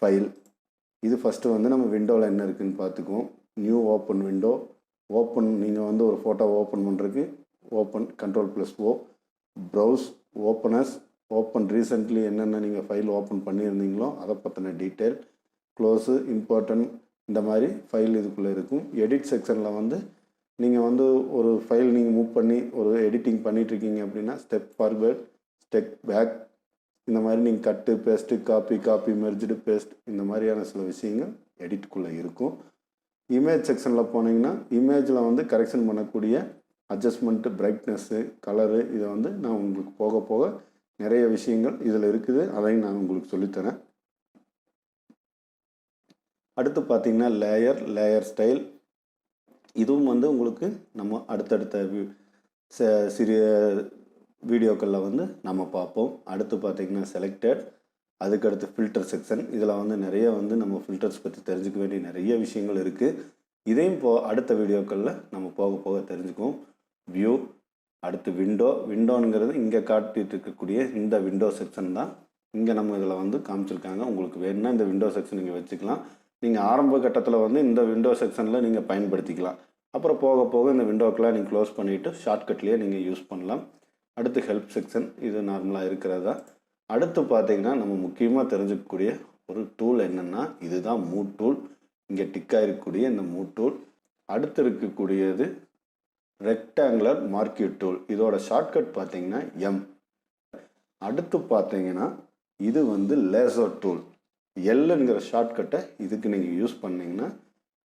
File. இது first வந்து நம்ம விண்டோவில் என்ன இருக்குதுன்னு பார்த்துக்குவோம். New open window. ஓப்பன் நீங்கள் வந்து ஒரு ஃபோட்டோ ஓப்பன் பண்ணுறதுக்கு open Ctrl+O. Browse, open as, open recently என்னென்ன நீங்கள் ஃபைல் ஓப்பன் பண்ணியிருந்தீங்களோ அதை பற்றின டீட்டெயில், க்ளோஸு, இம்பார்ட்டன்ட், இந்த மாதிரி ஃபைல் இதுக்குள்ளே இருக்கும். எடிட் செக்ஷனில் வந்து நீங்கள் வந்து ஒரு ஃபைல் நீங்கள் மூவ் பண்ணி ஒரு எடிட்டிங் பண்ணிகிட்ருக்கீங்க அப்படின்னா ஸ்டெப் ஃபார்வேர்ட், ஸ்டெப் பேக், இந்த மாதிரி நீங்கள் கட்டு, பேஸ்ட்டு, காப்பி, மெர்ஜ்டு, பேஸ்ட், இந்த மாதிரியான சில விஷயங்கள் எடிட்டுக்குள்ளே இருக்கும். இமேஜ் செக்ஷனில் போனீங்கன்னா இமேஜில் வந்து கரெக்ஷன் பண்ணக்கூடிய அட்ஜஸ்ட்மெண்ட்டு, பிரைட்னஸ்ஸு, கலரு, இதை வந்து நான் உங்களுக்கு போக போக நிறைய விஷயங்கள் இதில் இருக்குது. அதையும் நான் உங்களுக்கு சொல்லித்தரேன். அடுத்து பார்த்திங்கன்னா லேயர் ஸ்டைல். இதுவும் வந்து உங்களுக்கு நம்ம அடுத்தடுத்த சிறிய வீடியோக்களில் வந்து நம்ம பார்ப்போம். அடுத்து பார்த்திங்கன்னா செலக்டட், அதுக்கடுத்து ஃபில்டர் செக்ஷன். இதில் வந்து நிறைய வந்து நம்ம ஃபில்டர்ஸ் பற்றி தெரிஞ்சுக்க வேண்டிய நிறைய விஷயங்கள் இருக்குது. இதையும் அடுத்த வீடியோக்களில் நம்ம போக போக தெரிஞ்சுக்குவோம். வியூ, அடுத்து விண்டோங்கிறது இங்கே காட்டிகிட்டு இருக்கக்கூடிய இந்த விண்டோ செக்ஷன் தான். இங்கே நம்ம இதில் வந்து காமிச்சிருக்காங்க. உங்களுக்கு வேணும்னா இந்த விண்டோ செக்ஷன் நீங்கள் வச்சுக்கலாம். நீங்கள் ஆரம்ப கட்டத்தில் வந்து இந்த விண்டோ செக்ஷனில் நீங்கள் பயன்படுத்திக்கலாம். அப்புறம் போக போக இந்த விண்டோக்கெலாம் நீங்கள் க்ளோஸ் பண்ணிவிட்டு ஷார்ட்கட்லேயே நீங்கள் யூஸ் பண்ணலாம். அடுத்து ஹெல்ப் செக்ஷன், இது நார்மலாக இருக்கிறதா. அடுத்து பார்த்திங்கன்னா நம்ம முக்கியமாக தெரிஞ்சுக்கக்கூடிய ஒரு டூல் என்னென்னா இதுதான் மூவ் டூல். இங்கே டிக்காக இருக்கக்கூடிய இந்த மூவ் டூல். அடுத்து இருக்கக்கூடியது ரெக்டாங்குலர் மார்க்யூ டூல். இதோட ஷார்ட்கட் பார்த்திங்கன்னா எம். அடுத்து பார்த்திங்கன்னா இது வந்து லேசர் டூல். எல்லுங்கிற ஷார்ட்கட்டை இதுக்கு நீங்கள் யூஸ் பண்ணிங்கன்னா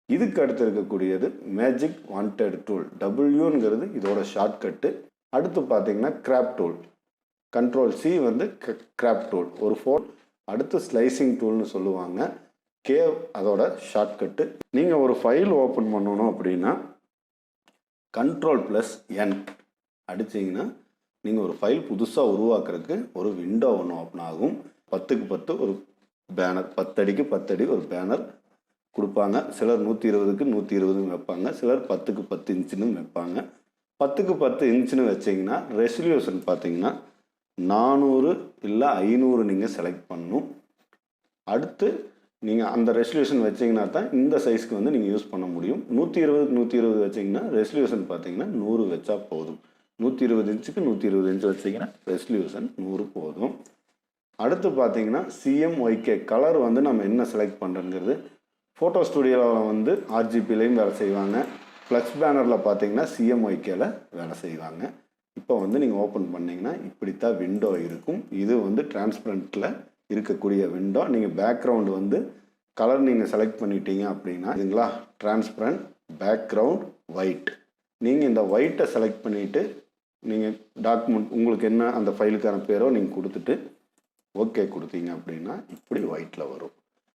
இதுக்கு அடுத்து இருக்கக்கூடியது மேஜிக் வாண்டட் டூல். டபிள்யூங்கிறது இதோட ஷார்ட்கட்டு. அடுத்து பார்த்திங்கன்னா கிராப் டூல். Ctrl+C வந்து கிராப் டூல் ஒரு ஃபோன். அடுத்து ஸ்லைசிங் டூல்னு சொல்லுவாங்க. கேவ் அதோட ஷார்ட்கட்டு. நீங்கள் ஒரு ஃபைல் ஓப்பன் பண்ணணும் அப்படின்னா Ctrl+N அடிச்சிங்கன்னா நீங்கள் ஒரு ஃபைல் புதுசாக உருவாக்குறதுக்கு ஒரு விண்டோ ஒன்று ஓப்பன் ஆகும். 10க்கு 10 ஒரு பேனர், 10 அடிக்கு 10 அடி ஒரு பேனர் கொடுப்பாங்க. சிலர் 120க்கு 120 வைப்பாங்க. சிலர் 10க்கு 10 இன்ச்சுன்னு வைப்பாங்க. 10க்கு 10 இன்ச்சுன்னு வச்சிங்கன்னா ரெசல்யூஷன் பார்த்தீங்கன்னா 400 இல்லை 500 நீங்கள் செலக்ட் பண்ணணும். அடுத்து நீங்கள் அந்த ரெசல்யூஷன் வச்சிங்கன்னா தான் இந்த சைஸ்க்கு வந்து நீங்கள் யூஸ் பண்ண முடியும். 120க்கு 120 வச்சிங்கன்னா ரெசல்யூஷன் பார்த்தீங்கன்னா 100 வச்சா போதும். 120 இன்ச்சுக்கு 120 இன்ச்சு வச்சிங்கன்னா ரெசல்யூஷன் 100 போதும். அடுத்து பார்த்தீங்கன்னா CMYK கலர் வந்து நம்ம என்ன செலக்ட் பண்ணுறங்கிறது. ஃபோட்டோ ஸ்டுடியோவில் வந்து RGBலையும் வேலை செய்வாங்க. ஃப்ளக்ஸ் பேனரில் பார்த்தீங்கன்னா CMYKல வேலை செய்வாங்க. இப்போ வந்து நீங்கள் ஓப்பன் பண்ணிங்கன்னா இப்படித்தான் விண்டோ இருக்கும். இது வந்து டிரான்ஸ்பரண்ட்டில் இருக்கக்கூடிய விண்டோ. நீங்கள் பேக்ரவுண்டு வந்து கலர் நீங்கள் செலக்ட் பண்ணிட்டீங்க அப்படின்னா இதுங்களா டிரான்ஸ்பரண்ட் பேக்ரவுண்ட் ஒயிட். நீங்கள் இந்த ஒயிட்டை செலக்ட் பண்ணிவிட்டு நீங்கள் டாக்குமெண்ட் உங்களுக்கு என்ன அந்த ஃபைலுக்கான பேரோ நீங்கள் கொடுத்துட்டு ஓகே கொடுத்தீங்க அப்படின்னா இப்படி ஒயிட்டில் வரும்.